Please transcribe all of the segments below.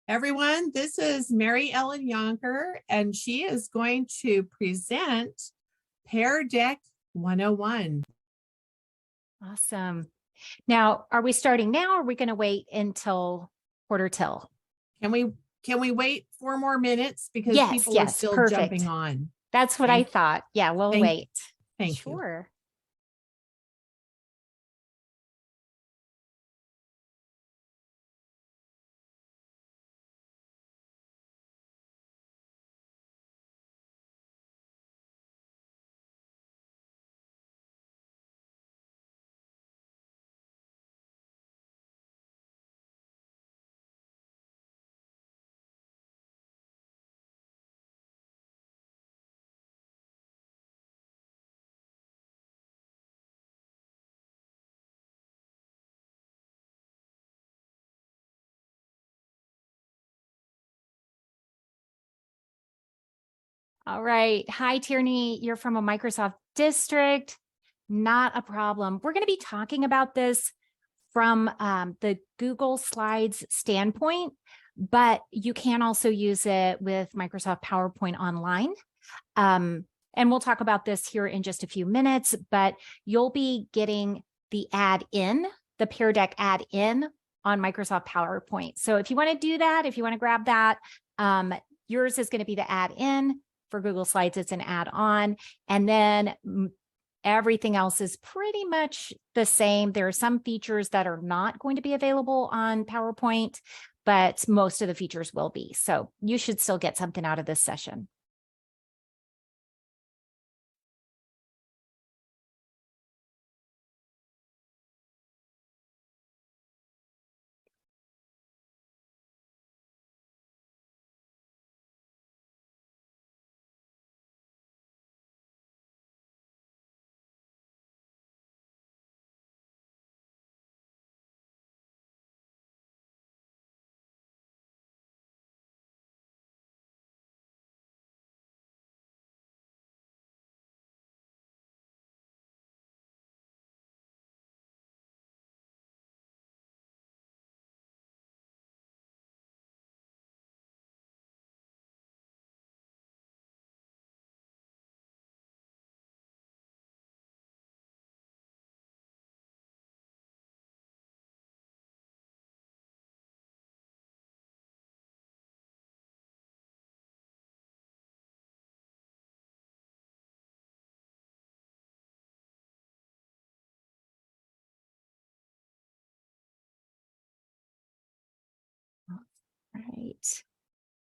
Everyone, this is Mary Ellen Yonker, and she is going to present Pear Deck 101. Awesome. Now, are we starting now or are we going to wait until quarter till? Can we wait 4 more minutes because people are still perfect. jumping on? That's what I thought. Yeah, we'll wait. Thank you. Sure. All right. Hi, Tierney. You're from a Microsoft district. Not a problem. We're going to be talking about this from the Google Slides standpoint, but you can also use it with Microsoft PowerPoint online. And we'll talk about this here in just a few minutes, but you'll be getting the add-in, the Pear Deck add-in on Microsoft PowerPoint. So if you want to do that, if you want to grab that, yours is going to be the add-in. For Google Slides, it's an add-on. And then everything else is pretty much the same. There are some features that are not going to be available on PowerPoint, but most of the features will be. So you should still get something out of this session. Right.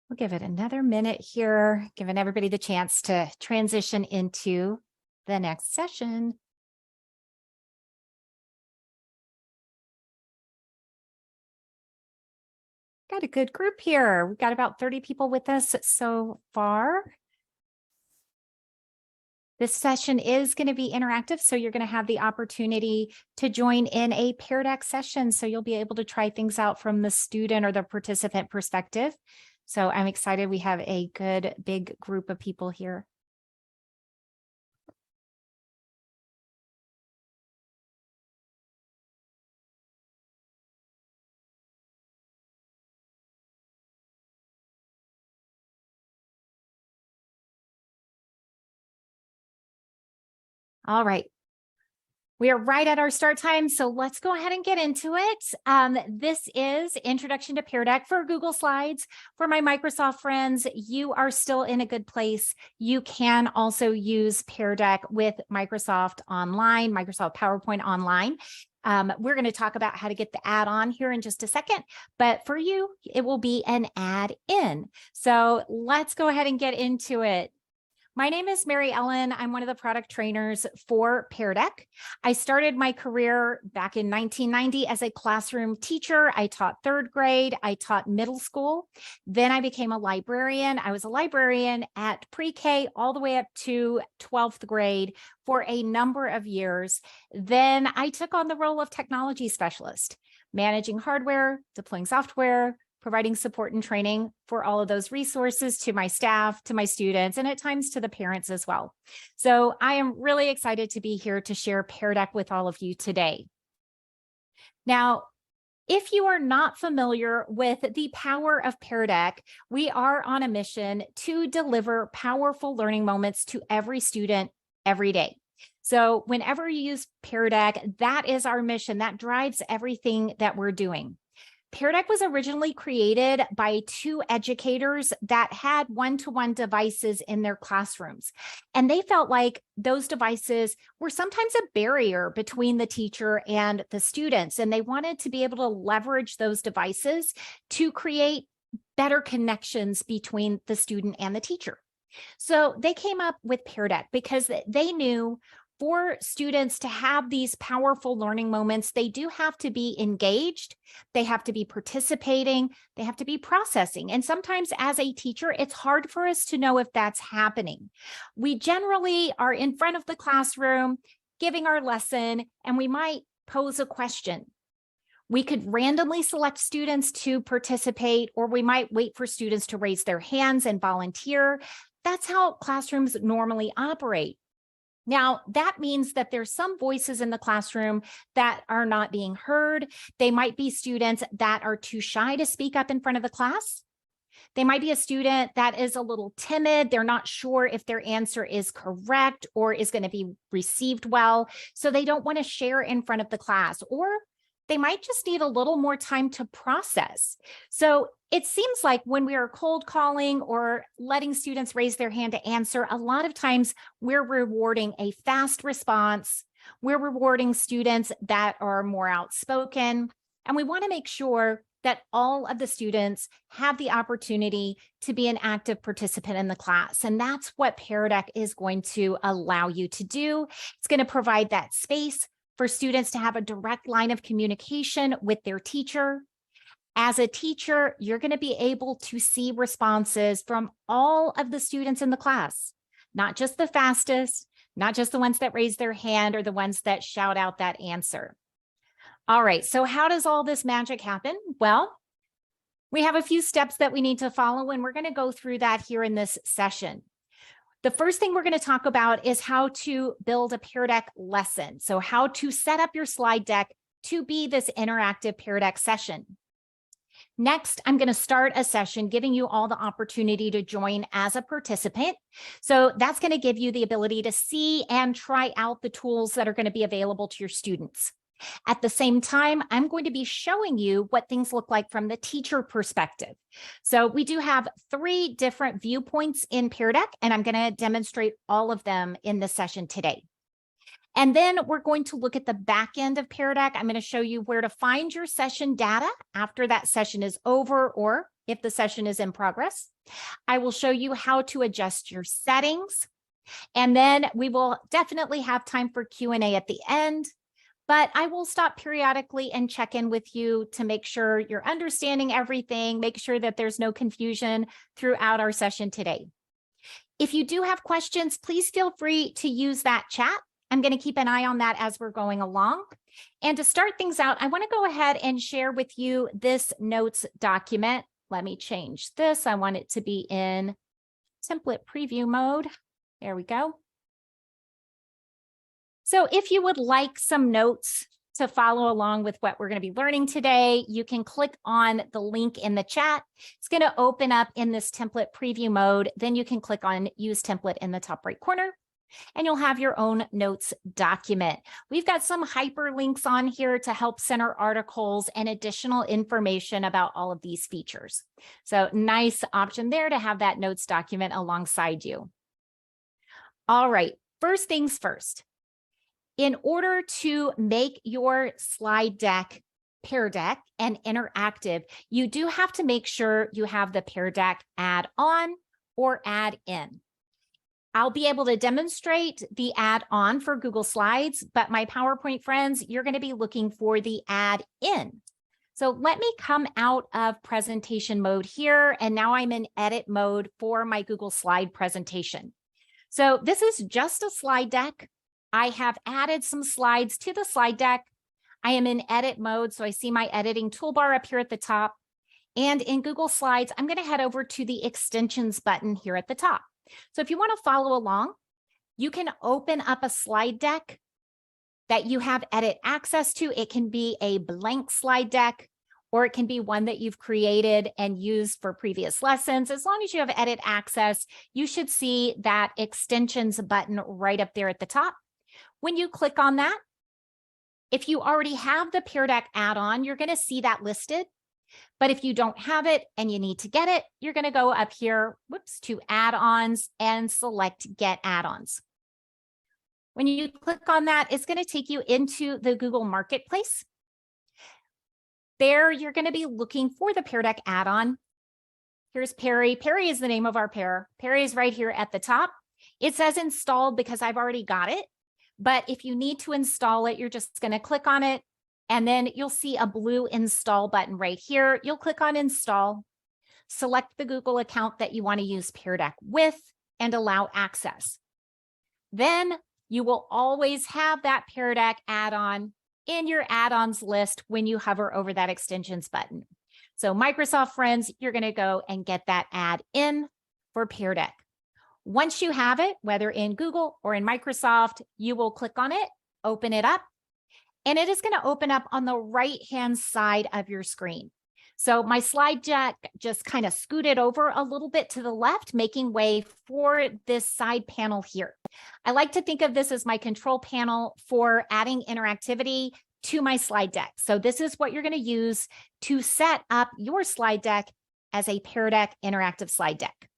We'll give it another minute here, giving everybody the chance to transition into the next session. Got a good group here. We've got about 30 people with us so far. This session is going to be interactive, so you're going to have the opportunity to join in a Pear Deck session. So you'll be able to try things out from the student or the participant perspective. So I'm excited we have a good big group of people here. All right. We are right at our start time, so let's go ahead and get into it. This is Introduction to Pear Deck for Google Slides. For my Microsoft friends, you are still in a good place. You can also use Pear Deck with Microsoft Online, Microsoft PowerPoint Online. We're going to talk about how to get the add-on here in just a second, but for you, it will be an add-in. So let's go ahead and get into it. My name is Mary Ellen. I'm one of the product trainers for Pear Deck. I started my career back in 1990 as a classroom teacher. I taught 3rd grade. I taught middle school. Then I became a librarian. I was a librarian at pre-K all the way up to 12th grade for a number of years. Then I took on the role of technology specialist, managing hardware, deploying software, providing support and training for all of those resources to my staff, to my students, and at times to the parents as well. So I am really excited to be here to share Pear Deck with all of you today. Now, If you are not familiar with the power of Pear Deck, we are on a mission to deliver powerful learning moments to every student every day. So whenever you use Pear Deck, that is our mission. That drives everything that we're doing. Pear Deck was originally created by two educators that had one-to-one devices in their classrooms. And they felt like those devices were sometimes a barrier between the teacher and the students. And they wanted to be able to leverage those devices to create better connections between the student and the teacher. So they came up with Pear Deck because they knew for students to have these powerful learning moments, they do have to be engaged, they have to be participating, they have to be processing. And sometimes as a teacher, it's hard for us to know if that's happening. We generally are in front of the classroom, giving our lesson, and we might pose a question. We could randomly select students to participate, or we might wait for students to raise their hands and volunteer. That's how classrooms normally operate. Now, that means that there's some voices in the classroom that are not being heard. They might be students that are too shy to speak up in front of the class. They might be a student that is a little timid. They're not sure if their answer is correct or is going to be received well. So they don't want to share in front of the class, or they might just need a little more time to process. So it seems like when we are cold calling or letting students raise their hand to answer, a lot of times we're rewarding a fast response. We're rewarding students that are more outspoken. And we want to make sure that all of the students have the opportunity to be an active participant in the class. And that's what Pear Deck is going to allow you to do. It's going to provide that space for students to have a direct line of communication with their teacher. As a teacher, you're going to be able to see responses from all of the students in the class, not just the fastest, not just the ones that raise their hand or the ones that shout out that answer. All right, so how does all this magic happen? Well, we have a few steps that we need to follow, and we're going to go through that here in this session. The first thing we're going to talk about is how to build a Pear Deck lesson. So how to set up your slide deck to be this interactive Pear Deck session. Next, I'm going to start a session giving you all the opportunity to join as a participant. So that's going to give you the ability to see and try out the tools that are going to be available to your students. At the same time, I'm going to be showing you what things look like from the teacher perspective. So we do have 3 different viewpoints in Pear Deck, and I'm going to demonstrate all of them in this session today. And then we're going to look at the back end of Pear Deck. I'm going to show you where to find your session data after that session is over, or if the session is in progress. I will show you how to adjust your settings. And then we will definitely have time for Q&A at the end. But I will stop periodically and check in with you to make sure you're understanding everything, make sure that there's no confusion throughout our session today. If you do have questions, please feel free to use that chat. I'm going to keep an eye on that as we're going along. And to start things out, I want to go ahead and share with you this notes document. Let me change this. I want it to be in template preview mode. There we go. So if you would like some notes to follow along with what we're going to be learning today, you can click on the link in the chat. It's going to open up in this template preview mode. Then you can click on use template in the top right corner, and you'll have your own notes document. We've got some hyperlinks on here to help center articles and additional information about all of these features. So nice option there to have that notes document alongside you. All right, first things first. In order to make your slide deck, Pear Deck, and interactive, you do have to make sure you have the Pear Deck add-on or add-in. I'll be able to demonstrate the add-on for Google Slides, but my PowerPoint friends, you're going to be looking for the add-in. So let me come out of presentation mode here, and now I'm in edit mode for my Google Slide presentation. So this is just a slide deck. I have added some slides to the slide deck. I am in edit mode, so I see my editing toolbar up here at the top. And in Google Slides, I'm going to head over to the extensions button here at the top. So if you want to follow along, you can open up a slide deck that you have edit access to. It can be a blank slide deck. or it can be one that you've created and used for previous lessons. As long as you have edit access, you should see that extensions button right up there at the top. When you click on that, if you already have the Pear Deck add-on, you're going to see that listed. But if you don't have it and you need to get it, you're going to go up here, to add-ons and select Get Add-ons. When you click on that, it's going to take you into the Google Marketplace. There, you're going to be looking for the Pear Deck add-on. Here's Perry. Perry is the name of our pair. Perry is right here at the top. It says installed because I've already got it. But if you need to install it, you're just going to click on it. And then you'll see a blue install button right here. You'll click on install, select the Google account that you want to use Pear Deck with, and allow access. Then you will always have that Pear Deck add-on in your add-ons list when you hover over that extensions button. So Microsoft friends, you're going to go and get that add in for Pear Deck. Once you have it, whether in Google or in Microsoft, you will click on it, open it up, and it is going to open up on the right-hand side of your screen. So my slide deck just kind of scooted over a little bit to the left, making way for this side panel here. I like to think of this as my control panel for adding interactivity to my slide deck. So this is what you're going to use to set up your slide deck as a Pear Deck interactive slide deck.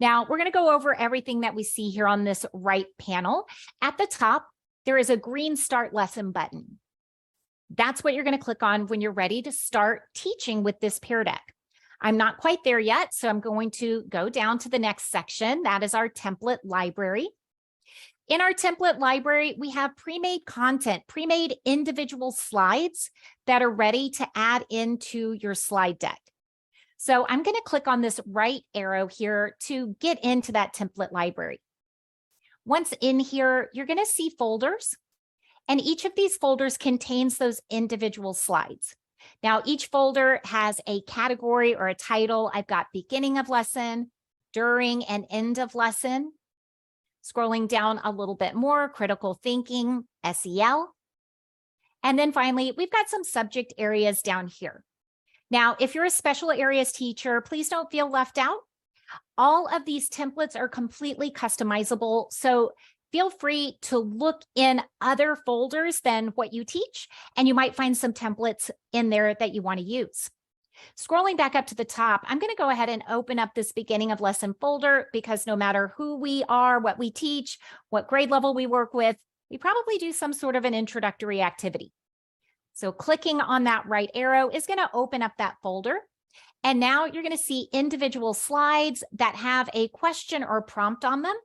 Now, we're going to go over everything that we see here on this right panel. At the top, there is a green Start Lesson button. That's what you're going to click on when you're ready to start teaching with this Pear Deck. I'm not quite there yet, so I'm going to go down to the next section. That is our template library. In our template library, we have pre-made content, pre-made individual slides that are ready to add into your slide deck. So I'm going to click on this right arrow here to get into that template library. Once in here, you're going to see folders, and each of these folders contains those individual slides. Now, each folder has a category or a title. I've got beginning of lesson, during and end of lesson. Scrolling down a little bit more, critical thinking, SEL. And then finally, we've got some subject areas down here. Now, if you're a special areas teacher, please don't feel left out. All of these templates are completely customizable, so feel free to look in other folders than what you teach, and you might find some templates in there that you want to use. Scrolling back up to the top, I'm going to go ahead and open up this beginning of lesson folder because no matter who we are, what we teach, what grade level we work with, we probably do some sort of an introductory activity. So clicking on that right arrow is going to open up that folder. And now you're going to see individual slides that have a question or prompt on them.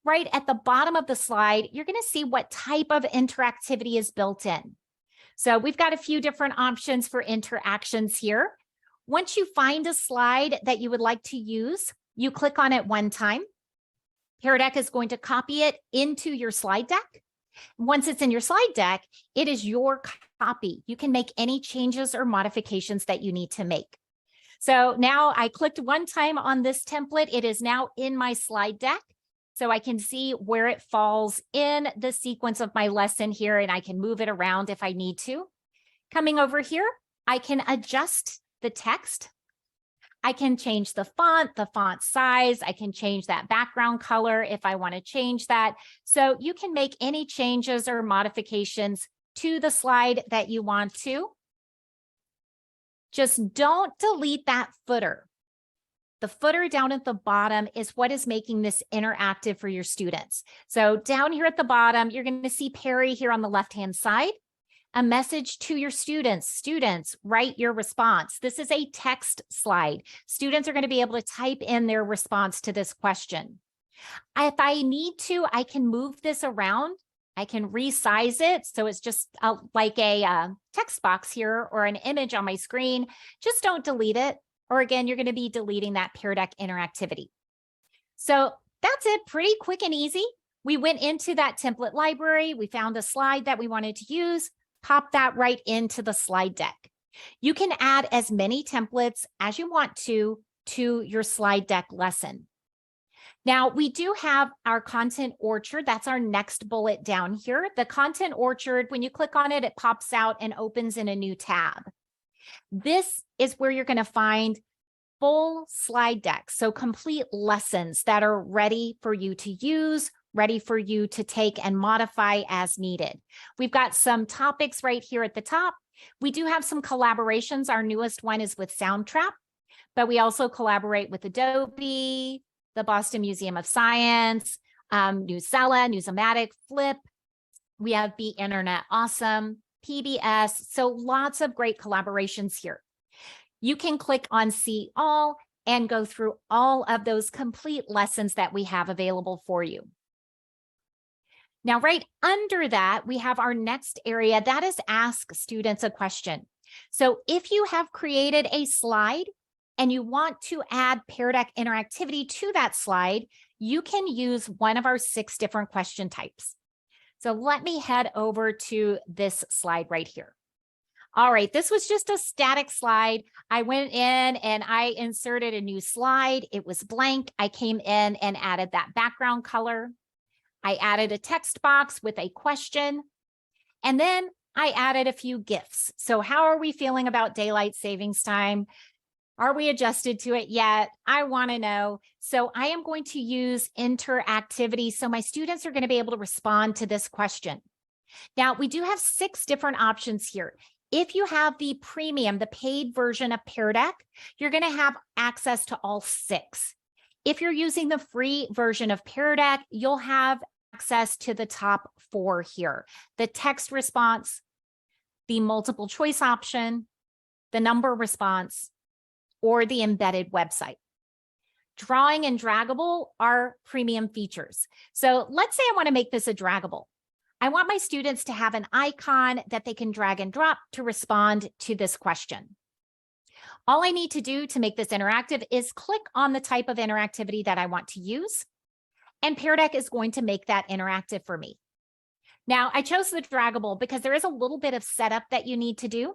Right at the bottom of the slide, you're going to see what type of interactivity is built in. So we've got a few different options for interactions here. Once you find a slide that you would like to use, you click on it one time. Pear Deck is going to copy it into your slide deck. Once it's in your slide deck, it is your copy. You can make any changes or modifications that you need to make. So now I clicked one time on this template. It is now in my slide deck. So I can see where it falls in the sequence of my lesson here, and I can move it around if I need to. Coming over here, I can adjust the text. I can change the font size. I can change that background color if I want to change that. So you can make any changes or modifications to the slide that you want to. Just don't delete that footer. The footer down at the bottom is what is making this interactive for your students. So down here at the bottom, you're going to see Perry here on the left-hand side. A message to your students. Students, write your response. This is a text slide. Students are going to be able to type in their response to this question. If I need to, I can move this around. I can resize it. So it's just like a text box here or an image on my screen. Just don't delete it. Or again, you're going to be deleting that Pear Deck interactivity. So that's it, pretty quick and easy. We went into that template library. We found a slide that we wanted to use, pop that right into the slide deck. You can add as many templates as you want to your slide deck lesson. Now, we do have our content orchard. That's our next bullet down here. The content orchard, when you click on it, it pops out and opens in a new tab. This is where you're going to find full slide decks, so complete lessons that are ready for you to use, ready for you to take and modify as needed. We've got some topics right here at the top. We do have some collaborations. Our newest one is with Soundtrap, but we also collaborate with Adobe, the Boston Museum of Science, Newsela, Newsomatic, Flip. We have Be Internet Awesome, PBS. So lots of great collaborations here. You can click on See All and go through all of those complete lessons that we have available for you. Now, right under that, we have our next area, that is Ask Students a Question. So if you have created a slide and you want to add Pear Deck interactivity to that slide, you can use one of our 6 different question types. So let me head over to this slide right here. All right, this was just a static slide. I went in and I inserted a new slide. It was blank. I came in and added that background color. I added a text box with a question, and then I added a few GIFs. So how are we feeling about daylight savings time? Are we adjusted to it yet? I want to know. So I am going to use interactivity. So my students are going to be able to respond to this question. Now, we do have 6 different options here. If you have the premium, the paid version of Pear Deck, you're going to have access to all 6. If you're using the free version of Pear Deck, you'll have access to the top 4 here: the text response, the multiple choice option, the number response, or the embedded website. Drawing and draggable are premium features. So let's say I want to make this a draggable. I want my students to have an icon that they can drag and drop to respond to this question. All I need to do to make this interactive is click on the type of interactivity that I want to use, and Pear Deck is going to make that interactive for me. Now, I chose the draggable because there is a little bit of setup that you need to do.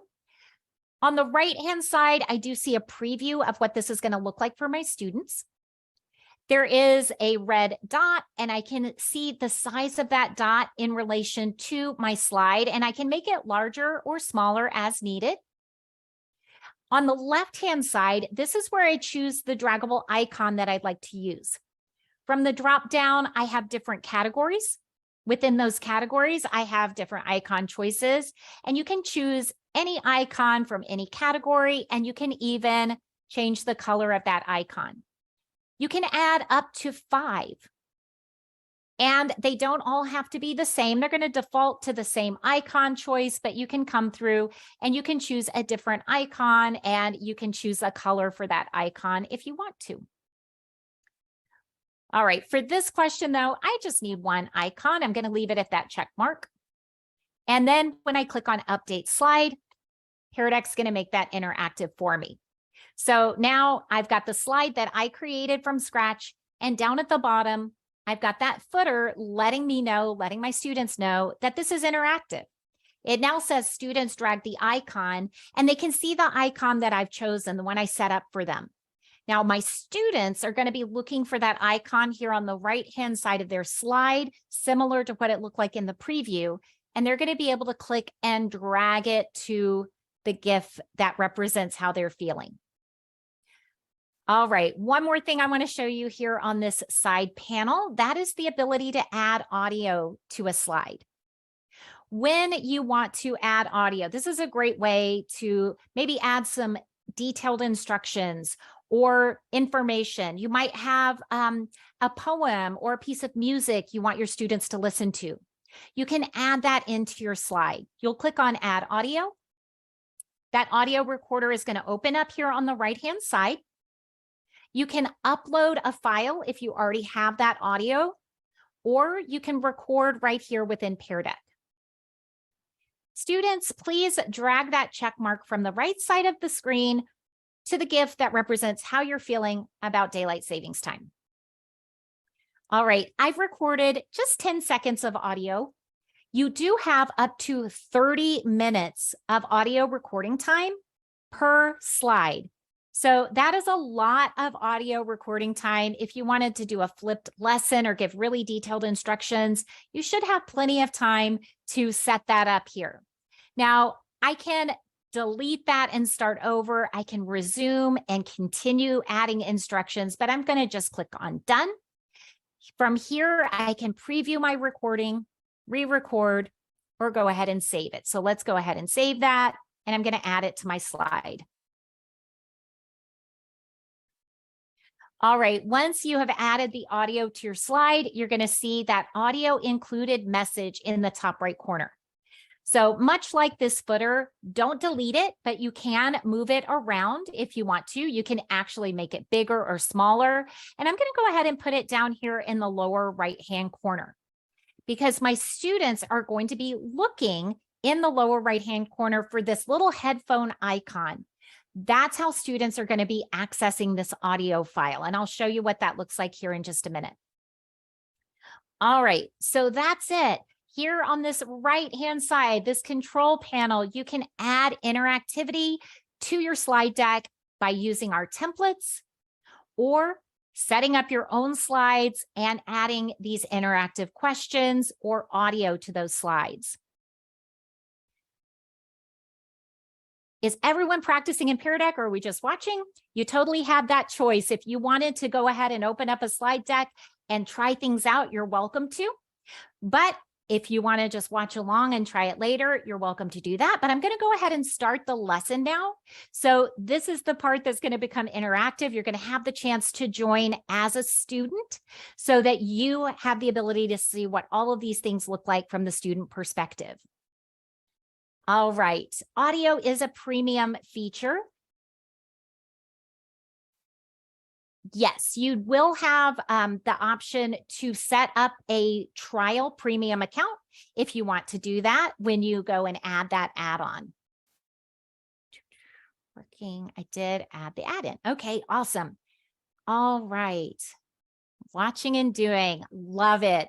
On the right-hand side, I do see a preview of what this is going to look like for my students. There is a red dot, and I can see the size of that dot in relation to my slide, and I can make it larger or smaller as needed. On the left-hand side, this is where I choose the draggable icon that I'd like to use. From the drop-down, I have different categories. Within those categories, I have different icon choices, and you can choose any icon from any category, and you can even change the color of that icon. You can add up to 5, and they don't all have to be the same. They're going to default to the same icon choice, but you can come through and you can choose a different icon, and you can choose a color for that icon if you want to. All right, for this question though, I just need one icon. I'm going to leave it at that check mark. And then when I click on Update Slide, Pear Deck's going to make that interactive for me. So now I've got the slide that I created from scratch, and down at the bottom, I've got that footer letting me know, letting my students know that this is interactive. It now says students drag the icon, and they can see the icon that I've chosen, the one I set up for them. Now, my students are going to be looking for that icon here on the right-hand side of their slide, similar to what it looked like in the preview, and they're going to be able to click and drag it to the GIF that represents how they're feeling. All right, one more thing I want to show you here on this side panel, that is the ability to add audio to a slide. When you want to add audio, this is a great way to maybe add some detailed instructions or information. You might have a poem or a piece of music you want your students to listen to. You can add that into your slide. You'll click on Add Audio. That audio recorder is going to open up here on the right-hand side. You can upload a file if you already have that audio, or you can record right here within Pear Deck. Students, please drag that check mark from the right side of the screen to the GIF that represents how you're feeling about daylight savings time. All right, I've recorded just 10 seconds of audio. You do have up to 30 minutes of audio recording time per slide. So that is a lot of audio recording time. If you wanted to do a flipped lesson or give really detailed instructions, you should have plenty of time to set that up here. Now, I can delete that and start over. I can resume and continue adding instructions, but I'm going to just click on done. From here, I can preview my recording, re-record, or go ahead and save it. So let's go ahead and save that, and I'm going to add it to my slide. All right, once you have added the audio to your slide, you're going to see that audio included message in the top right corner. So much like this footer, don't delete it, but you can move it around if you want to. You can actually make it bigger or smaller. And I'm going to go ahead and put it down here in the lower right-hand corner because my students are going to be looking in the lower right-hand corner for this little headphone icon. That's how students are going to be accessing this audio file. And I'll show you what that looks like here in just a minute. All right, so that's it. Here on this right-hand side, this control panel, you can add interactivity to your slide deck by using our templates or setting up your own slides and adding these interactive questions or audio to those slides. Is everyone practicing in Pear Deck or are we just watching? You totally have that choice. If you wanted to go ahead and open up a slide deck and try things out, you're welcome to. But if you want to just watch along and try it later, you're welcome to do that. But I'm going to go ahead and start the lesson now. So this is the part that's going to become interactive. You're going to have the chance to join as a student so that you have the ability to see what all of these things look like from the student perspective. All right, audio is a premium feature. Yes, you will have the option to set up a trial premium account if you want to do that when you go and add that add-on. Working, I did add the add-in. Okay, awesome. All right, watching and doing, love it.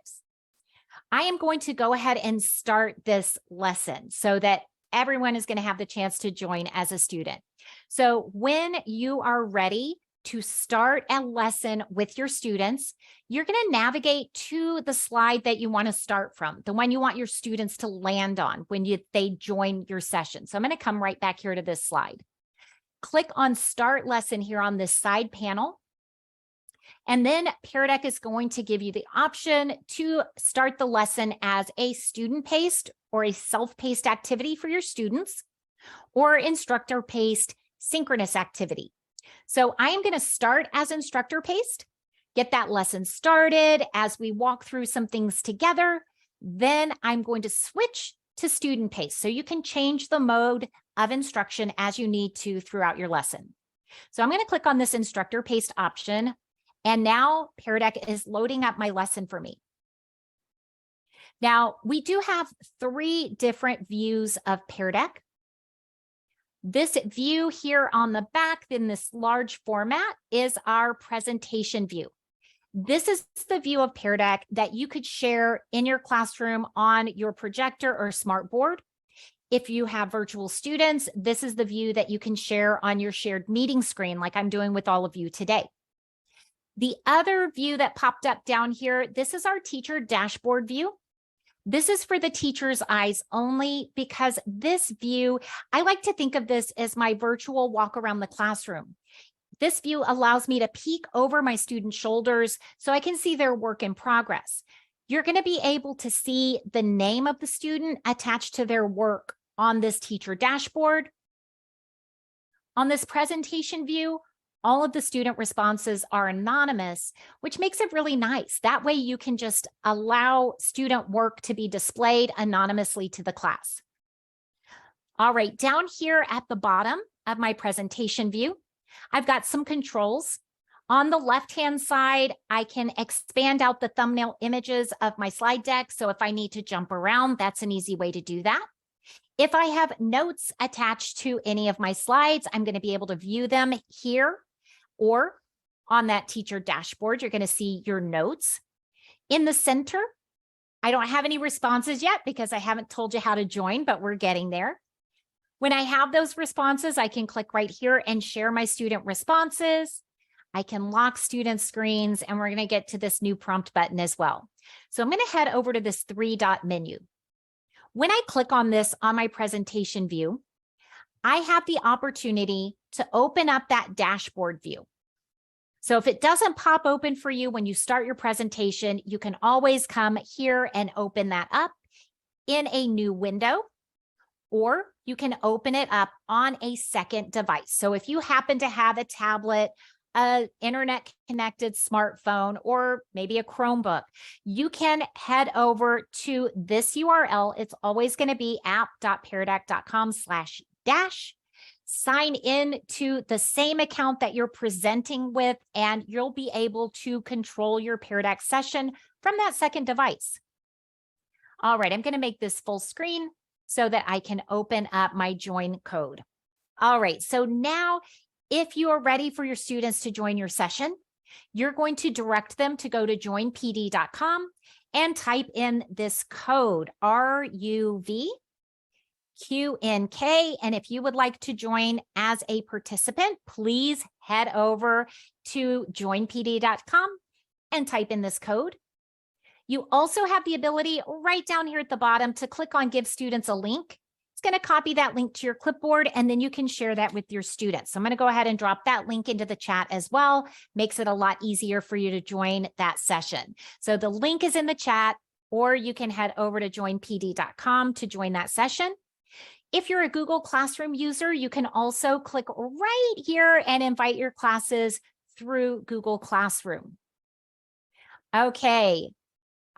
I am going to go ahead and start this lesson so that everyone is going to have the chance to join as a student. So when you are ready to start a lesson with your students, you're going to navigate to the slide that you want to start from, the one you want your students to land on when they join your session. So I'm going to come right back here to this slide. Click on Start Lesson here on this side panel. And then Pear Deck is going to give you the option to start the lesson as a student-paced or a self-paced activity for your students or instructor-paced synchronous activity. So I am going to start as instructor-paced, get that lesson started as we walk through some things together. Then I'm going to switch to student-paced. So you can change the mode of instruction as you need to throughout your lesson. So I'm going to click on this instructor-paced option. And now Pear Deck is loading up my lesson for me. Now, we do have 3 different views of Pear Deck. This view here on the back in this large format is our presentation view. This is the view of Pear Deck that you could share in your classroom on your projector or smart board. If you have virtual students, this is the view that you can share on your shared meeting screen like I'm doing with all of you today. The other view that popped up down here, this is our teacher dashboard view. This is for the teacher's eyes only because this view, I like to think of this as my virtual walk around the classroom. This view allows me to peek over my students' shoulders so I can see their work in progress. You're going to be able to see the name of the student attached to their work on this teacher dashboard. On this presentation view, all of the student responses are anonymous, which makes it really nice. That way you can just allow student work to be displayed anonymously to the class. All right, down here at the bottom of my presentation view, I've got some controls. On the left-hand side, I can expand out the thumbnail images of my slide deck. So if I need to jump around, that's an easy way to do that. If I have notes attached to any of my slides, I'm going to be able to view them here. Or on that teacher dashboard, you're going to see your notes. In the center, I don't have any responses yet because I haven't told you how to join, but we're getting there. When I have those responses, I can click right here and share my student responses. I can lock student screens, and we're going to get to this new prompt button as well. So I'm going to head over to this 3-dot menu. When I click on this on my presentation view, I have the opportunity to open up that dashboard view. So if it doesn't pop open for you when you start your presentation, you can always come here and open that up in a new window, or you can open it up on a second device. So if you happen to have a tablet, an internet connected smartphone, or maybe a Chromebook, you can head over to this URL. It's always going to be app.peardeck.com/dash. Sign in to the same account that you're presenting with, and you'll be able to control your Pear Deck session from that second device. All right, I'm going to make this full screen so that I can open up my join code. All right, so now if you are ready for your students to join your session, you're going to direct them to go to joinpd.com and type in this code, RUVQNK. And if you would like to join as a participant, please head over to joinpd.com and type in this code. You also have the ability right down here at the bottom to click on Give Students a Link. It's going to copy that link to your clipboard, and then you can share that with your students. So I'm going to go ahead and drop that link into the chat as well. Makes it a lot easier for you to join that session. So the link is in the chat, or you can head over to joinpd.com to join that session. If you're a Google Classroom user, you can also click right here and invite your classes through Google Classroom. Okay.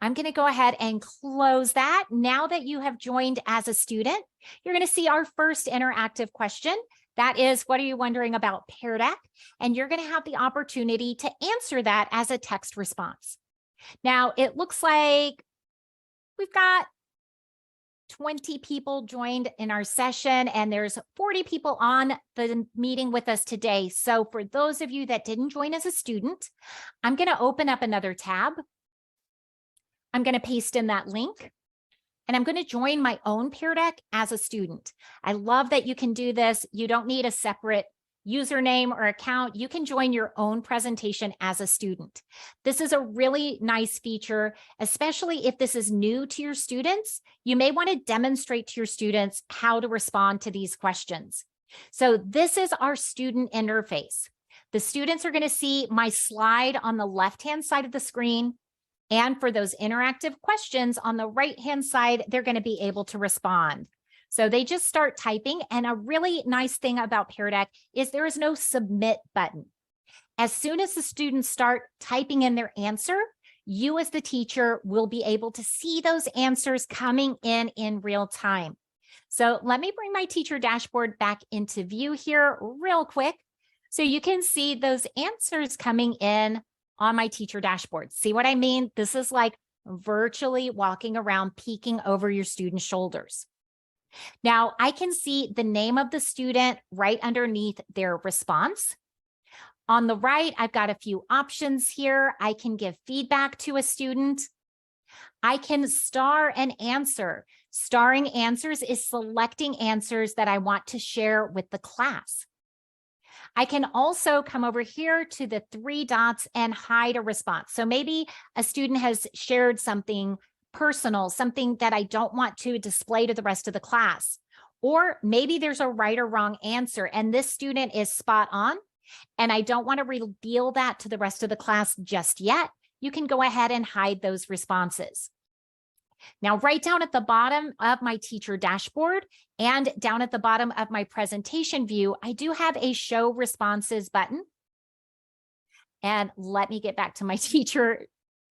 I'm going to go ahead and close that. Now that you have joined as a student, you're going to see our first interactive question. That is, what are you wondering about Pear Deck? And you're going to have the opportunity to answer that as a text response. Now, it looks like we've got 20 people joined in our session, and there's 40 people on the meeting with us today. So for those of you that didn't join as a student, I'm going to open up another tab. I'm going to paste in that link, and I'm going to join my own Pear Deck as a student. I love that you can do this. You don't need a separate username or account. You can join your own presentation as a student. This is a really nice feature, especially if this is new to your students. You may want to demonstrate to your students how to respond to these questions. So this is our student interface. The students are going to see my slide on the left-hand side of the screen. And for those interactive questions on the right-hand side, they're going to be able to respond. So they just start typing. And a really nice thing about Pear Deck is there is no submit button. As soon as the students start typing in their answer, you as the teacher will be able to see those answers coming in real time. So let me bring my teacher dashboard back into view here real quick so you can see those answers coming in on my teacher dashboard. See what I mean? This is like virtually walking around, peeking over your students' shoulders. Now I can see the name of the student right underneath their response. On the right, I've got a few options here. I can give feedback to a student. I can star an answer. Starring answers is selecting answers that I want to share with the class. I can also come over here to the three dots and hide a response. So maybe a student has shared something personal, something that I don't want to display to the rest of the class. Or maybe there's a right or wrong answer and this student is spot on and I don't want to reveal that to the rest of the class just yet. You can go ahead and hide those responses. Now, right down at the bottom of my teacher dashboard and down at the bottom of my presentation view, I do have a show responses button. And let me get back to my teacher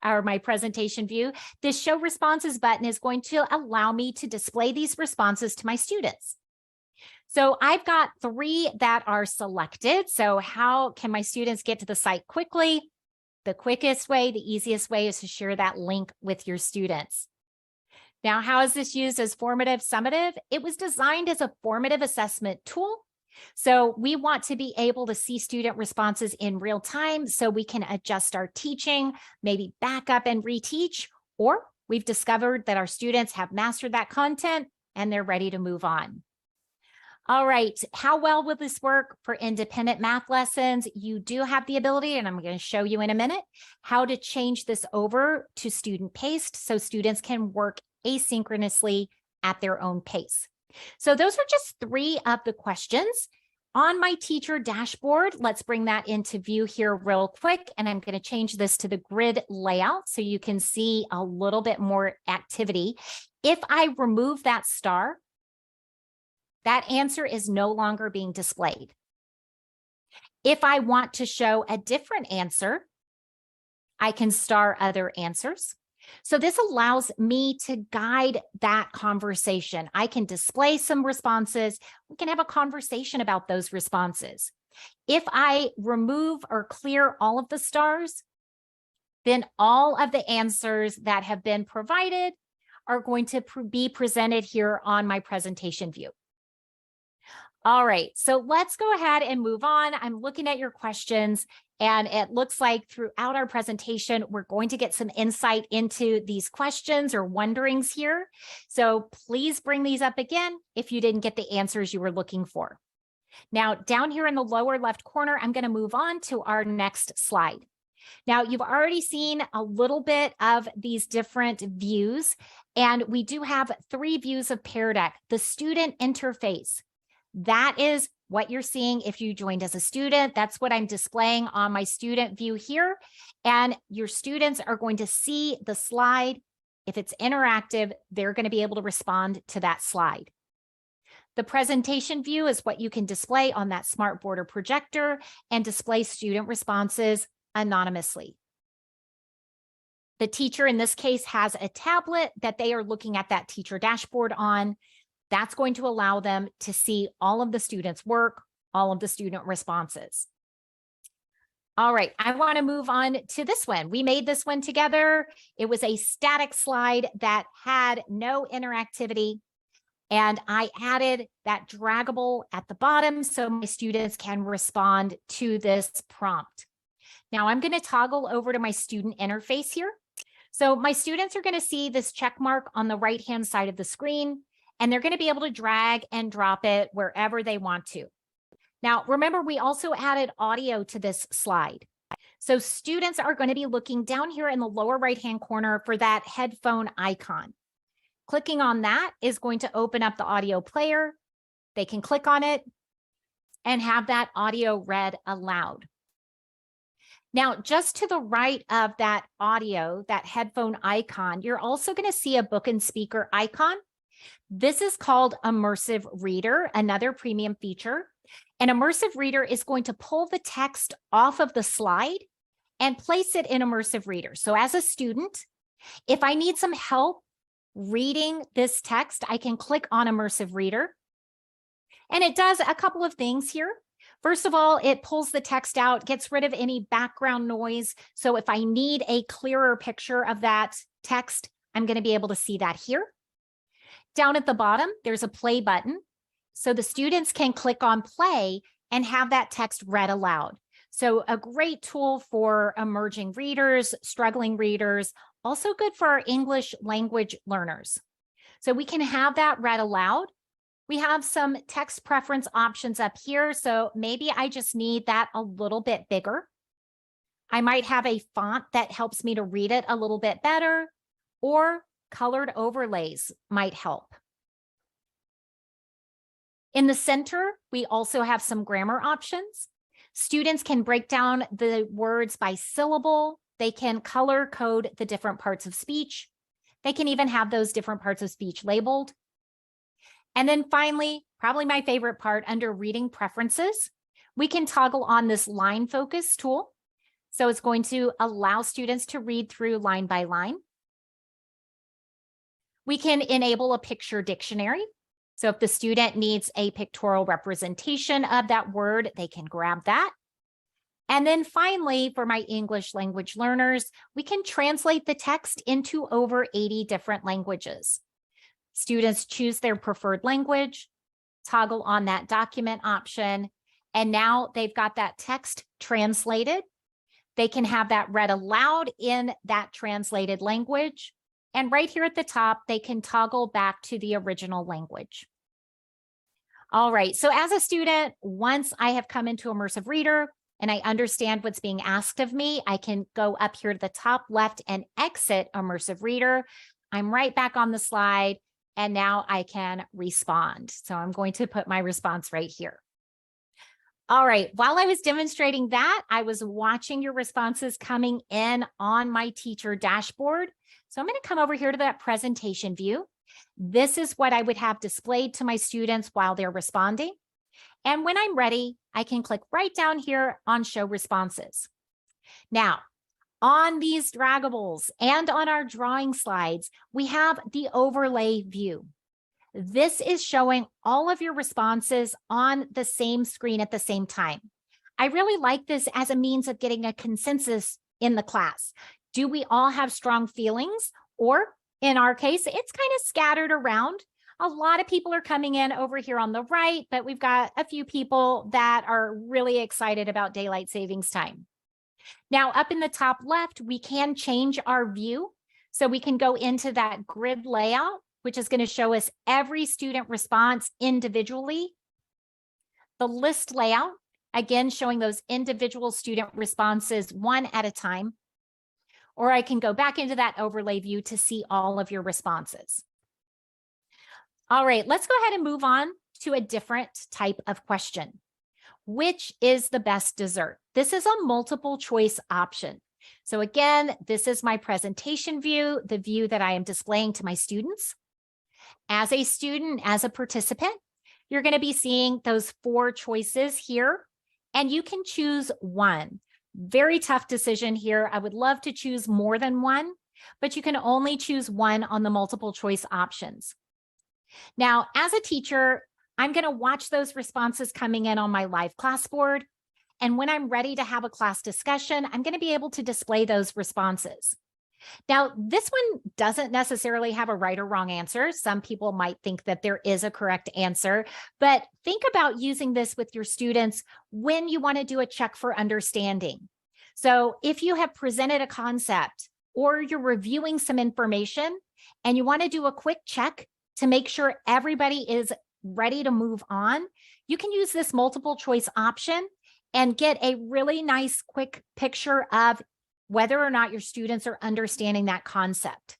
or my presentation view. This show responses button is going to allow me to display these responses to my students. So I've got 3 that are selected. So how can my students get to the site quickly? The quickest way, the easiest way is to share that link with your students. Now, how is this used as formative, summative? It was designed as a formative assessment tool. So we want to be able to see student responses in real time so we can adjust our teaching, maybe back up and reteach, or we've discovered that our students have mastered that content and they're ready to move on. All right, how well will this work for independent math lessons? You do have the ability, and I'm going to show you in a minute, how to change this over to student paced so students can work asynchronously at their own pace. So those are just 3 of the questions. On my teacher dashboard, let's bring that into view here real quick. And I'm going to change this to the grid layout so you can see a little bit more activity. If I remove that star, that answer is no longer being displayed. If I want to show a different answer, I can star other answers. So this allows me to guide that conversation. I can display some responses. We can have a conversation about those responses. If I remove or clear all of the stars, then all of the answers that have been provided are going to be presented here on my presentation view. All right, so let's go ahead and move on. I'm looking at your questions, and it looks like throughout our presentation, we're going to get some insight into these questions or wonderings here. So please bring these up again if you didn't get the answers you were looking for. Now, down here in the lower left corner, I'm going to move on to our next slide. Now, you've already seen a little bit of these different views, and we do have 3 views of Pear Deck. The student interface. That is what you're seeing if you joined as a student. That's what I'm displaying on my student view here. And your students are going to see the slide. If it's interactive, they're going to be able to respond to that slide. The presentation view is what you can display on that smart board or projector and display student responses anonymously. The teacher in this case has a tablet that they are looking at that teacher dashboard on. That's going to allow them to see all of the students' work, all of the student responses. All right, I want to move on to this one. We made this one together. It was a static slide that had no interactivity, and I added that draggable at the bottom so my students can respond to this prompt. Now I'm going to toggle over to my student interface here. So my students are going to see this check mark on the right-hand side of the screen, and they're going to be able to drag and drop it wherever they want to. Now, remember, we also added audio to this slide. So students are going to be looking down here in the lower right-hand corner for that headphone icon. Clicking on that is going to open up the audio player. They can click on it and have that audio read aloud. Now, just to the right of that audio, that headphone icon, you're also going to see a book and speaker icon. This is called Immersive Reader, another premium feature. And Immersive Reader is going to pull the text off of the slide and place it in Immersive Reader. So as a student, if I need some help reading this text, I can click on Immersive Reader. And it does a couple of things here. First of all, it pulls the text out, gets rid of any background noise. So if I need a clearer picture of that text, I'm going to be able to see that here. Down at the bottom, there's a play button. So the students can click on play and have that text read aloud. So a great tool for emerging readers, struggling readers, also good for our English language learners. So we can have that read aloud. We have some text preference options up here. So maybe I just need that a little bit bigger. I might have a font that helps me to read it a little bit better, or colored overlays might help. In the center, we also have some grammar options. Students can break down the words by syllable. They can color code the different parts of speech. They can even have those different parts of speech labeled. And then finally, probably my favorite part, under reading preferences, we can toggle on this line focus tool. So it's going to allow students to read through line by line. We can enable a picture dictionary. So if the student needs a pictorial representation of that word, they can grab that. And then finally, for my English language learners, we can translate the text into over 80 different languages. Students choose their preferred language, toggle on that document option, and now they've got that text translated. They can have that read aloud in that translated language. And right here at the top, they can toggle back to the original language. All right, so as a student, once I have come into Immersive Reader and I understand what's being asked of me, I can go up here to the top left and exit Immersive Reader. I'm right back on the slide, And now I can respond. So I'm going to put my response right here. All right, while I was demonstrating that, I was watching your responses coming in on my teacher dashboard. So I'm going to come over here to that presentation view. This is what I would have displayed to my students while they're responding. And when I'm ready, I can click right down here on Show Responses. Now, on these draggables and on our drawing slides, we have the overlay view. This is showing all of your responses on the same screen at the same time. I really like this as a means of getting a consensus in the class. Do we all have strong feelings? Or in our case, it's kind of scattered around. A lot of people are coming in over here on the right, but we've got a few people that are really excited about daylight savings time. Now, up in the top left, we can change our view. So we can go into that grid layout, which is going to show us every student response individually. The list layout, again, showing those individual student responses one at a time. Or I can go back into that overlay view to see all of your responses. All right, let's go ahead and move on to a different type of question. Which is the best dessert? This is a multiple choice option. So again, this is my presentation view, the view that I am displaying to my students. As a student, as a participant, you're going to be seeing those 4 choices here, and you can choose one. Very tough decision here. I would love to choose more than one, but you can only choose one on the multiple choice options. Now, as a teacher, I'm going to watch those responses coming in on my live class board. And when I'm ready to have a class discussion, I'm going to be able to display those responses. Now, this one doesn't necessarily have a right or wrong answer. Some people might think that there is a correct answer, but think about using this with your students when you want to do a check for understanding. So if you have presented a concept or you're reviewing some information and you want to do a quick check to make sure everybody is ready to move on, you can use this multiple choice option and get a really nice quick picture of whether or not your students are understanding that concept.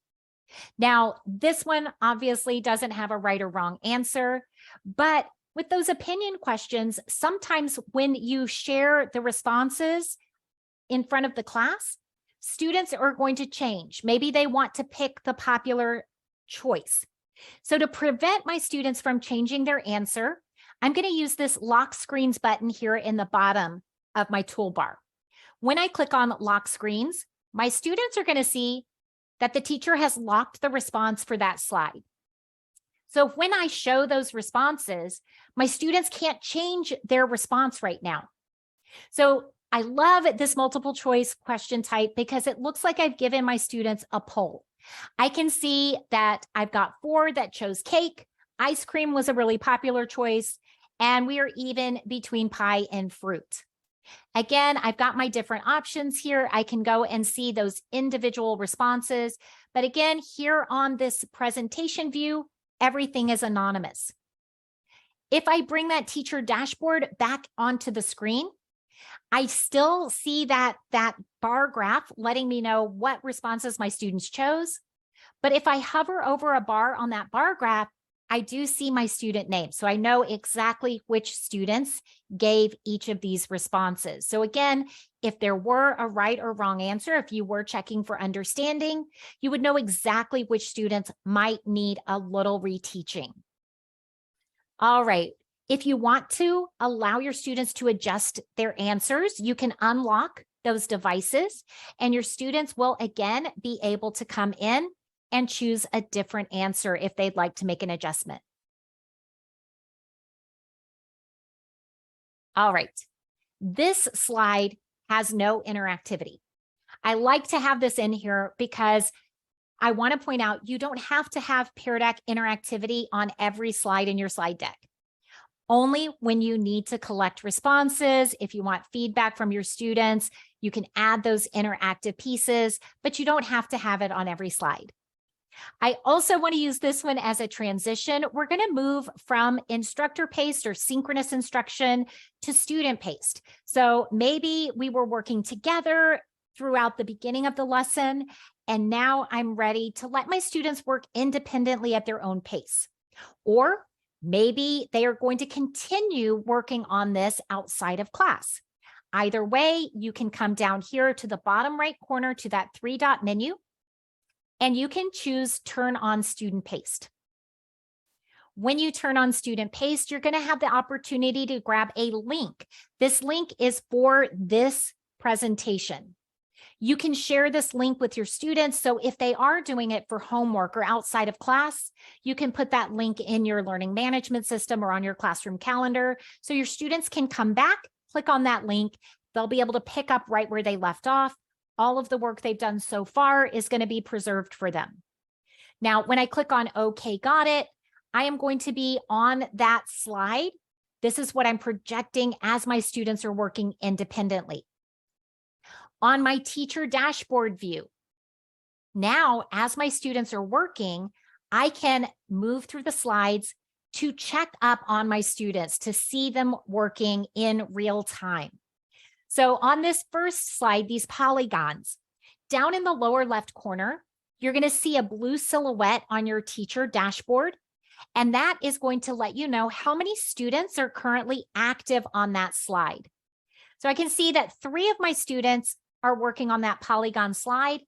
Now, this one obviously doesn't have a right or wrong answer, but with those opinion questions, sometimes when you share the responses in front of the class, students are going to change. Maybe they want to pick the popular choice. So to prevent my students from changing their answer, I'm going to use this lock screens button here in the bottom of my toolbar. When I click on lock screens, my students are going to see that the teacher has locked the response for that slide. So when I show those responses, my students can't change their response right now. So I love this multiple choice question type because it looks like I've given my students a poll. I can see that I've got 4 that chose cake. Ice cream was a really popular choice, and we are even between pie and fruit. Again, I've got my different options here. I can go and see those individual responses. But again, here on this presentation view, everything is anonymous. If I bring that teacher dashboard back onto the screen, I still see that bar graph letting me know what responses my students chose. But if I hover over a bar on that bar graph, I do see my student name. So I know exactly which students gave each of these responses. So again, if there were a right or wrong answer, if you were checking for understanding, you would know exactly which students might need a little reteaching. All right. If you want to allow your students to adjust their answers, you can unlock those devices and your students will again be able to come in and choose a different answer if they'd like to make an adjustment. All right, this slide has no interactivity. I like to have this in here because I want to point out you don't have to have Pear Deck interactivity on every slide in your slide deck. Only when you need to collect responses, if you want feedback from your students, you can add those interactive pieces, but you don't have to have it on every slide. I also want to use this one as a transition. We're going to move from instructor paced or synchronous instruction to student paced. So maybe we were working together throughout the beginning of the lesson. And now I'm ready to let my students work independently at their own pace. Or maybe they are going to continue working on this outside of class. Either way, you can come down here to the bottom right corner to that 3-dot menu, and you can choose Turn on Student Pace. When you turn on Student Pace, you're going to have the opportunity to grab a link. This link is for this presentation. You can share this link with your students. So if they are doing it for homework or outside of class, you can put that link in your learning management system or on your classroom calendar. So your students can come back, click on that link. They'll be able to pick up right where they left off. All of the work they've done so far is going to be preserved for them. Now, when I click on OK, got it, I am going to be on that slide. This is what I'm projecting as my students are working independently. On my teacher dashboard view, now as my students are working, I can move through the slides to check up on my students to see them working in real time. So on this first slide, these polygons, down in the lower left corner, you're going to see a blue silhouette on your teacher dashboard, and that is going to let you know how many students are currently active on that slide. So I can see that 3 of my students are working on that polygon slide.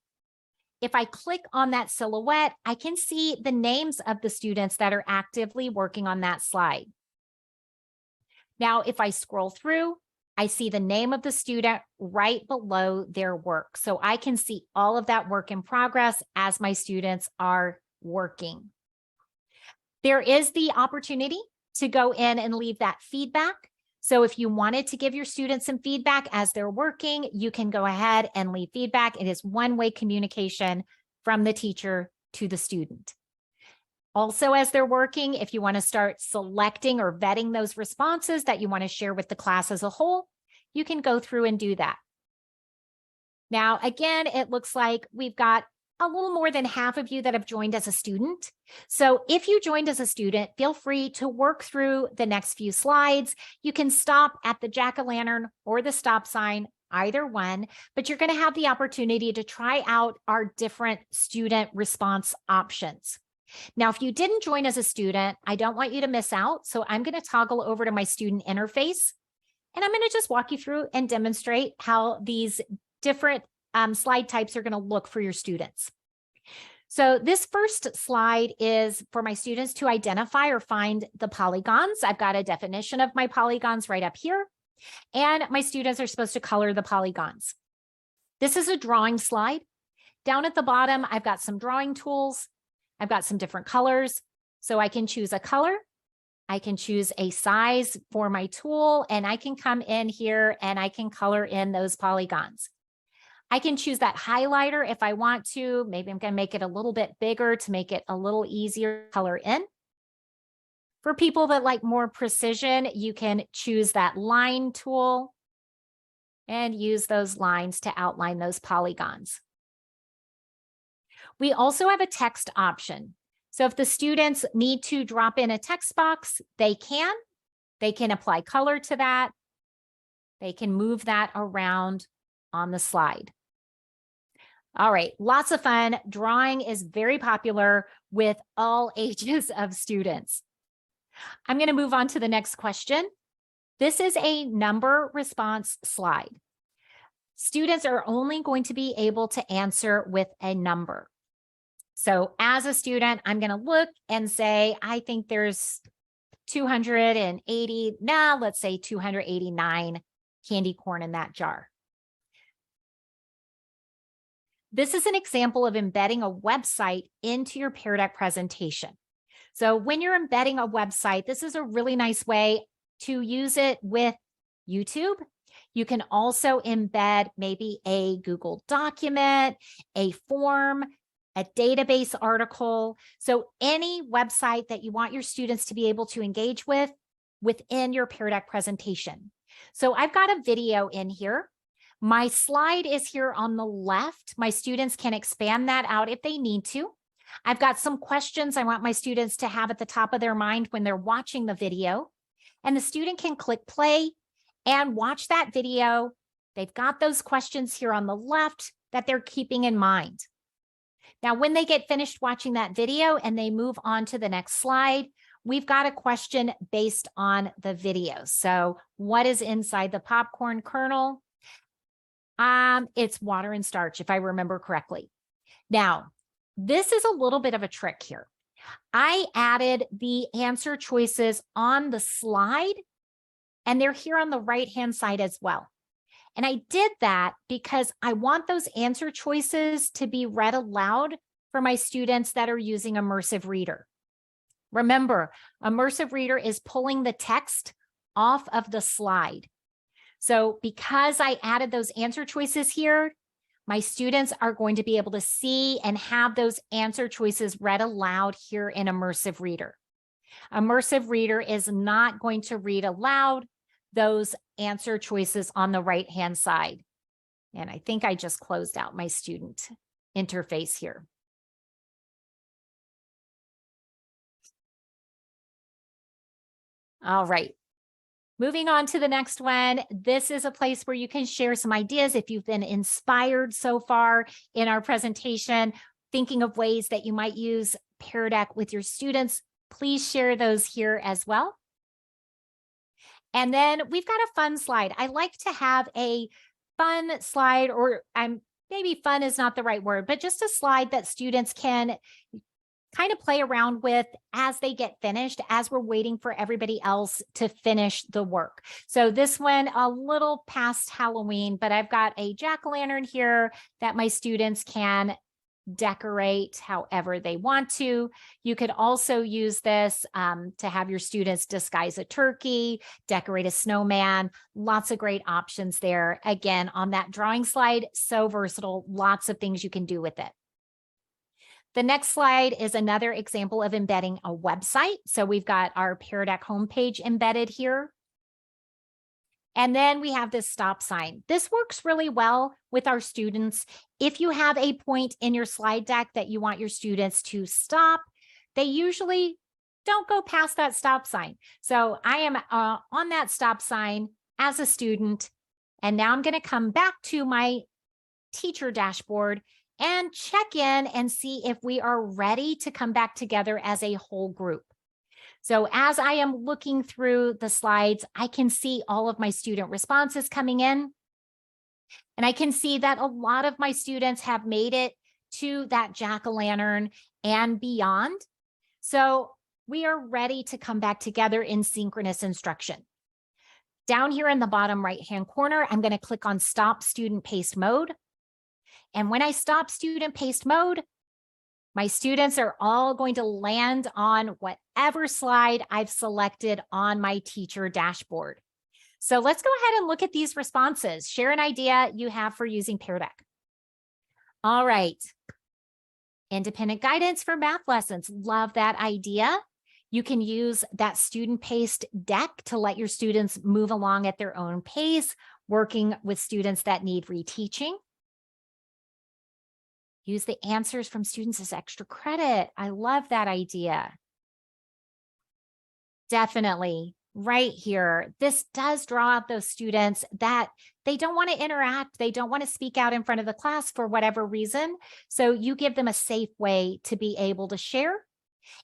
If I click on that silhouette, I can see the names of the students that are actively working on that slide. Now, if I scroll through, I see the name of the student right below their work. So I can see all of that work in progress as my students are working. There is the opportunity to go in and leave that feedback. So if you wanted to give your students some feedback as they're working, you can go ahead and leave feedback. It is one-way communication from the teacher to the student. Also, as they're working, if you want to start selecting or vetting those responses that you want to share with the class as a whole, you can go through and do that. Now, again, it looks like we've got a little more than half of you that have joined as a student. So if you joined as a student, feel free to work through the next few slides. You can stop at the jack-o'-lantern or the stop sign, either one, but you're going to have the opportunity to try out our different student response options. Now, if you didn't join as a student, I don't want you to miss out. So I'm going to toggle over to my student interface, and I'm going to just walk you through and demonstrate how these different slide types are going to look for your students. So this first slide is for my students to identify or find the polygons. I've got a definition of my polygons right up here, and my students are supposed to color the polygons. This is a drawing slide. Down at the bottom, I've got some drawing tools. I've got some different colors. So I can choose a color. I can choose a size for my tool, and I can come in here and I can color in those polygons. I can choose that highlighter if I want to. Maybe I'm going to make it a little bit bigger to make it a little easier to color in. For people that like more precision, you can choose that line tool and use those lines to outline those polygons. We also have a text option. So if the students need to drop in a text box, they can. They can apply color to that. They can move that around on the slide. All right, lots of fun. Drawing is very popular with all ages of students. I'm going to move on to the next question. This is a number response slide. Students are only going to be able to answer with a number. So as a student, I'm going to look and say, I think there's 280, let's say 289 candy corn in that jar. This is an example of embedding a website into your Pear Deck presentation. So when you're embedding a website, this is a really nice way to use it with YouTube. You can also embed maybe a Google document, a form, a database article. So any website that you want your students to be able to engage with within your Pear Deck presentation. So I've got a video in here. My slide is here on the left. My students can expand that out if they need to. I've got some questions I want my students to have at the top of their mind when they're watching the video. And the student can click play and watch that video They've got those questions here on the left that they're keeping in mind. Now, when they get finished watching that video and they move on to the next slide, we've got a question based on the video. So what is inside the popcorn kernel? It's water and starch, if I remember correctly. Now, this is a little bit of a trick here. I added the answer choices on the slide, and they're here on the right-hand side as well. And I did that because I want those answer choices to be read aloud for my students that are using Immersive Reader. Remember, Immersive Reader is pulling the text off of the slide. So because I added those answer choices here, my students are going to be able to see and have those answer choices read aloud here in Immersive Reader. Immersive Reader is not going to read aloud those answer choices on the right-hand side. And I think I just closed out my student interface here. All right. Moving on to the next one. This is a place where you can share some ideas if you've been inspired so far in our presentation, thinking of ways that you might use Pear Deck with your students. Please share those here as well. And then we've got a fun slide. I like to have a fun slide, or maybe fun is not the right word, but just a slide that students can kind of play around with as they get finished, as we're waiting for everybody else to finish the work. So this one, a little past Halloween, but I've got a jack-o'-lantern here that my students can decorate however they want to. You could also use this to have your students disguise a turkey, decorate a snowman, lots of great options there. Again, on that drawing slide, so versatile, lots of things you can do with it. The next slide is another example of embedding a website. So we've got our Pear Deck homepage embedded here. And then we have this stop sign. This works really well with our students. If you have a point in your slide deck that you want your students to stop, they usually don't go past that stop sign. So I am on that stop sign as a student, and now I'm going to come back to my teacher dashboard and check in and see if we are ready to come back together as a whole group. So as I am looking through the slides, I can see all of my student responses coming in. And I can see that a lot of my students have made it to that jack-o'-lantern and beyond. So we are ready to come back together in synchronous instruction. Down here in the bottom right-hand corner, I'm going to click on Stop Student Paste Mode. And when I stop student paste mode, my students are all going to land on whatever slide I've selected on my teacher dashboard. So let's go ahead and look at these responses. Share an idea you have for using Pear Deck. All right. Independent guidance for math lessons. Love that idea. You can use that student paced deck to let your students move along at their own pace, working with students that need reteaching. Use the answers from students as extra credit. I love that idea. Definitely right here. This does draw out those students that they don't want to interact. They don't want to speak out in front of the class for whatever reason. So you give them a safe way to be able to share.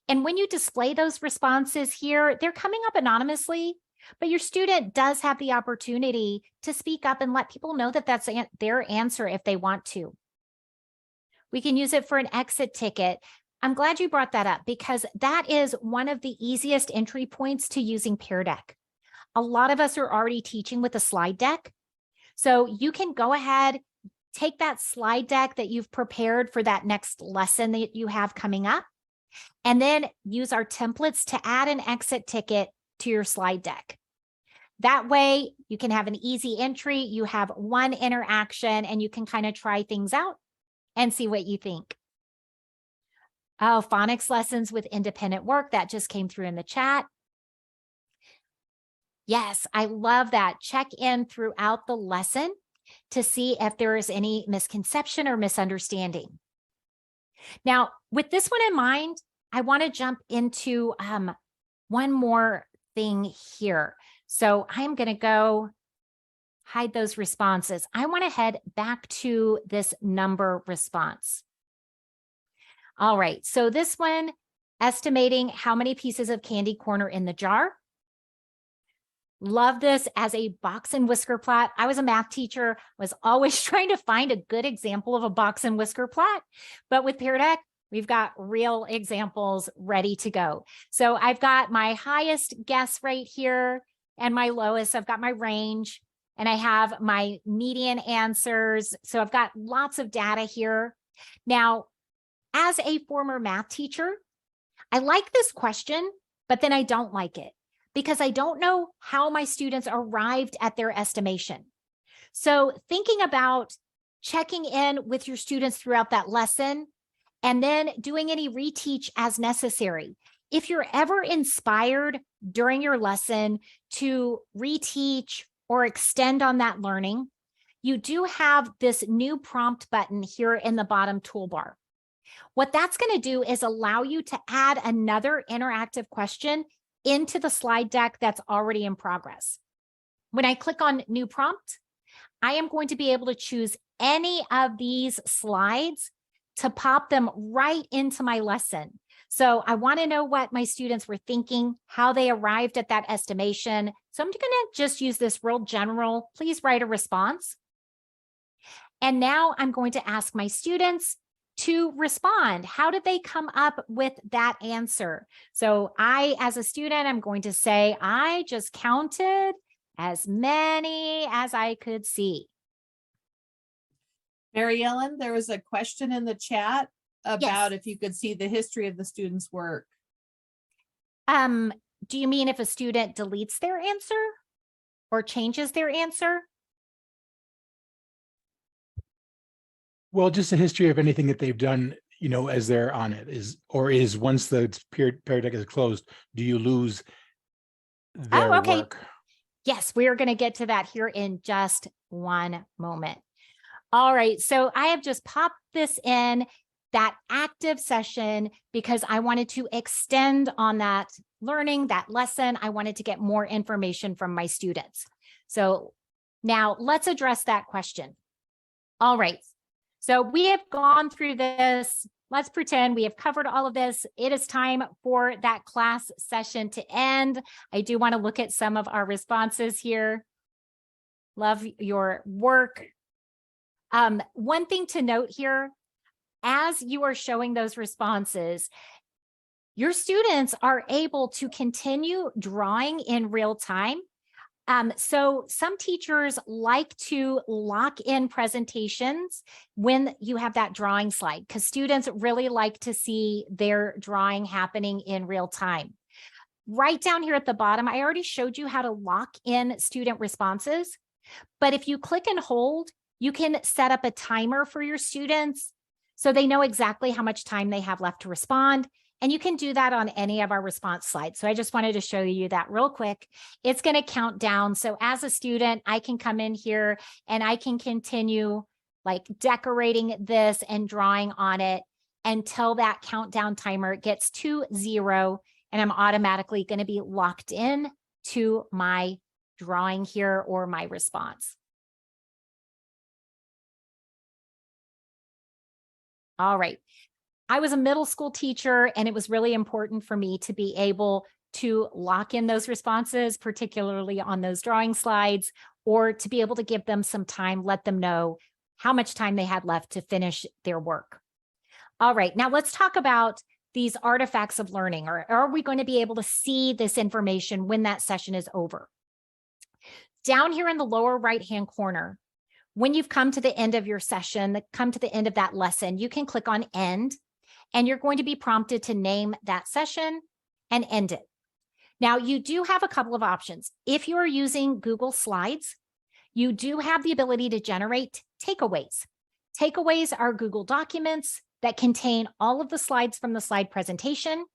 And when you display those responses here, they're coming up anonymously, but your student does have the opportunity to speak up and let people know that that's their answer if they want to. We can use it for an exit ticket. I'm glad you brought that up because that is one of the easiest entry points to using Pear Deck. A lot of us are already teaching with a slide deck. So you can go ahead, take that slide deck that you've prepared for that next lesson that you have coming up, and then use our templates to add an exit ticket to your slide deck. That way you can have an easy entry, you have one interaction, and you can kind of try things out and see what you think. Oh, phonics lessons with independent work. That just came through in the chat. Yes, I love that. Check in throughout the lesson to see if there is any misconception or misunderstanding. Now, with this one in mind, I want to jump into one more thing here. So I'm going to go hide those responses. I want to head back to this number response. All right, so this one, estimating how many pieces of candy corn are in the jar. Love this as a box and whisker plot. I was a math teacher, was always trying to find a good example of a box and whisker plot. But with Pear Deck, we've got real examples ready to go. So I've got my highest guess right here and my lowest. I've got my range and I have my median answers. So I've got lots of data here. Now, as a former math teacher, I like this question, but then I don't like it, because I don't know how my students arrived at their estimation. So thinking about checking in with your students throughout that lesson and then doing any reteach as necessary. If you're ever inspired during your lesson to reteach or extend on that learning, you do have this new prompt button here in the bottom toolbar. What that's going to do is allow you to add another interactive question into the slide deck that's already in progress. When I click on new prompt, I am going to be able to choose any of these slides to pop them right into my lesson. So I want to know what my students were thinking, how they arrived at that estimation. So I'm going to just use this real general, please write a response. And now I'm going to ask my students to respond. How did they come up with that answer? So I, as a student, I'm going to say, I just counted as many as I could see. Mary Ellen, there was a question in the chat about Yes. if you could see the history of the student's work. Do you mean if a student deletes their answer or changes their answer? Well, just a history of anything that they've done, you know, as they're on it is once the Pear Deck is closed, do you lose their work? Yes, we are going to get to that here in just one moment. All right, so I have just popped this in that active session because I wanted to extend on that learning, that lesson. I wanted to get more information from my students. So now let's address that question. All right, so we have gone through this. Let's pretend we have covered all of this. It is time for that class session to end. I do want to look at some of our responses here. Love your work. One thing to note here, as you are showing those responses, your students are able to continue drawing in real time. So some teachers like to lock in presentations when you have that drawing slide, because students really like to see their drawing happening in real time. Right down here at the bottom, I already showed you how to lock in student responses, but if you click and hold, you can set up a timer for your students so they know exactly how much time they have left to respond. And you can do that on any of our response slides. So I just wanted to show you that real quick. It's going to count down. So as a student, I can come in here and I can continue like decorating this and drawing on it until that countdown timer gets to 0. And I'm automatically going to be locked in to my drawing here or my response. All right. I was a middle school teacher, and it was really important for me to be able to lock in those responses, particularly on those drawing slides, or to be able to give them some time, let them know how much time they had left to finish their work. All right, now let's talk about these artifacts of learning, or are we going to be able to see this information when that session is over? Down here in the lower right-hand corner, when you've come to the end of your session, come to the end of that lesson, you can click on End, and you're going to be prompted to name that session and end it. Now, you do have a couple of options. If you're using Google Slides, you do have the ability to generate takeaways. Takeaways are Google documents that contain all of the slides from the slide presentation,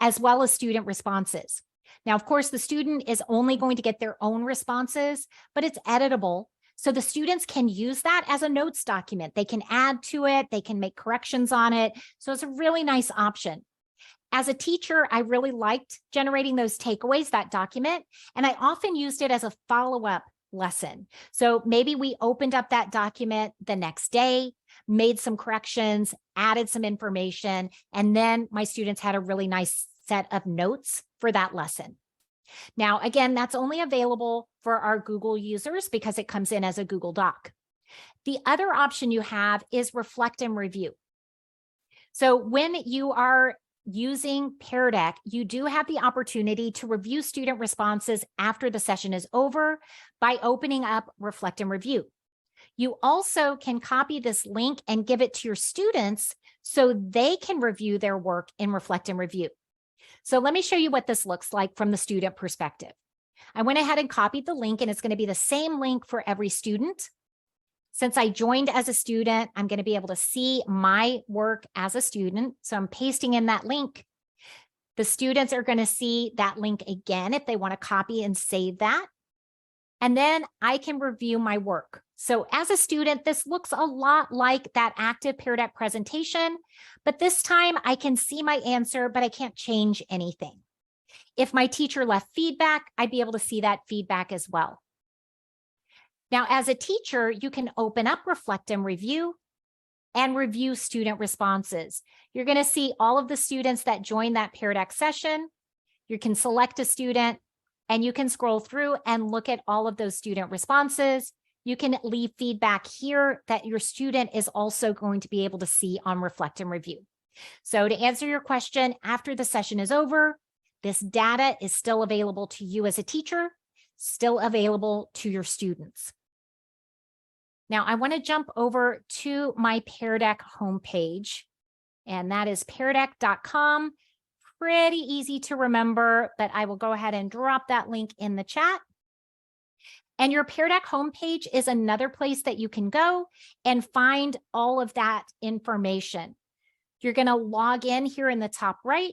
as well as student responses. Now, of course, the student is only going to get their own responses, but it's editable. So the students can use that as a notes document. They can add to it, they can make corrections on it. So it's a really nice option. As a teacher, I really liked generating those takeaways, that document, and I often used it as a follow-up lesson. So maybe we opened up that document the next day, made some corrections, added some information, and then my students had a really nice set of notes for that lesson. Now, again, that's only available for our Google users because it comes in as a Google Doc. The other option you have is reflect and review. So when you are using Pear Deck, you do have the opportunity to review student responses after the session is over by opening up reflect and review. You also can copy this link and give it to your students so they can review their work in reflect and review. So let me show you what this looks like from the student perspective. I went ahead and copied the link, and it's going to be the same link for every student. Since I joined as a student, I'm going to be able to see my work as a student. So I'm pasting in that link. The students are going to see that link again if they want to copy and save that. And then I can review my work. So as a student, this looks a lot like that active Pear Deck presentation, but this time I can see my answer, but I can't change anything. If my teacher left feedback, I'd be able to see that feedback as well. Now, as a teacher, you can open up reflect and review student responses. You're going to see all of the students that joined that Pear Deck session. You can select a student and you can scroll through and look at all of those student responses. You can leave feedback here that your student is also going to be able to see on reflect and review. So to answer your question, after the session is over, this data is still available to you as a teacher, still available to your students. Now I want to jump over to my Pear Deck homepage, and that is peardeck.com. Pretty easy to remember, but I will go ahead and drop that link in the chat. And your Pear Deck homepage is another place that you can go and find all of that information. You're going to log in here in the top right.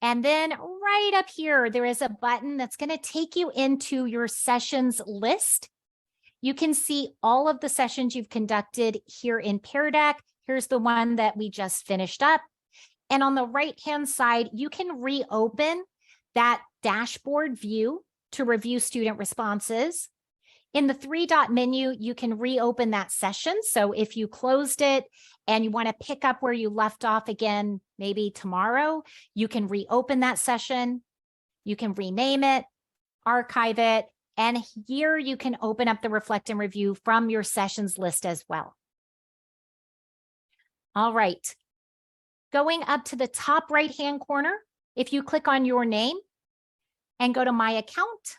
And then right up here, there is a button that's going to take you into your sessions list. You can see all of the sessions you've conducted here in Pear Deck. Here's the one that we just finished up. And on the right-hand side, you can reopen that dashboard view to review student responses. In the three-dot menu, you can reopen that session. So if you closed it and you want to pick up where you left off again, maybe tomorrow, you can reopen that session. You can rename it, archive it, and here you can open up the reflect and review from your sessions list as well. All right. Going up to the top right-hand corner, if you click on your name and go to My Account,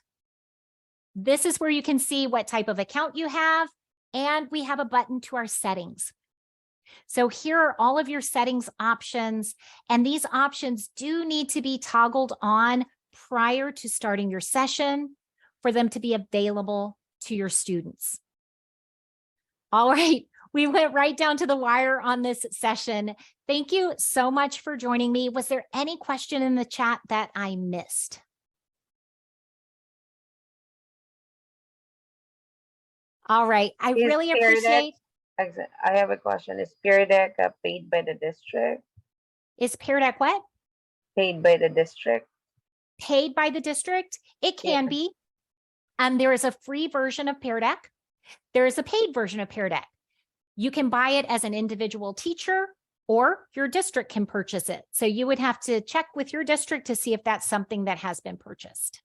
this is where you can see what type of account you have, and we have a button to our settings. So here are all of your settings options, and these options do need to be toggled on prior to starting your session for them to be available to your students. All right, we went right down to the wire on this session. Thank you so much for joining me. Was there any question in the chat that I missed? All right, I really appreciate. I have a question. Is Pear Deck paid by the district? Is Pear Deck what? Paid by the district? Paid by the district? It can be. There is a free version of Pear Deck. There is a paid version of Pear Deck. You can buy it as an individual teacher, or your district can purchase it. So you would have to check with your district to see if that's something that has been purchased.